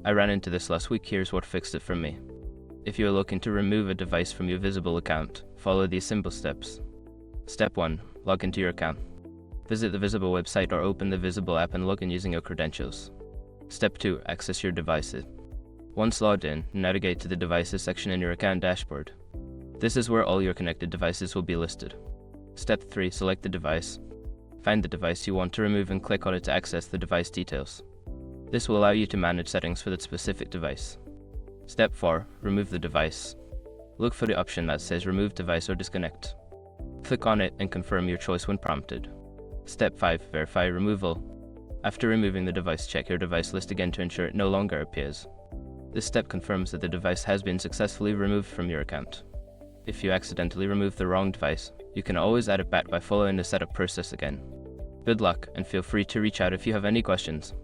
I ran into this last week. Here's what fixed it for me. If you are looking to remove a device from your Visible account, follow these simple steps. Step 1. Log into your account. Visit the Visible website or open the Visible app and log in using your credentials. Step 2. Access your devices. Once logged in, navigate to the Devices section in your account dashboard. This is where all your connected devices will be listed. Step 3. Select the device. Find the device you want to remove and click on it to access the device details. This will allow you to manage settings for that specific device. Step 4. Remove the device. Look for the option that says Remove Device or Disconnect. Click on it and confirm your choice when prompted. Step 5. Verify removal. After removing the device, check your device list again to ensure it no longer appears. This step confirms that the device has been successfully removed from your account. If you accidentally remove the wrong device, you can always add it back by following the setup process again. Good luck, and feel free to reach out if you have any questions.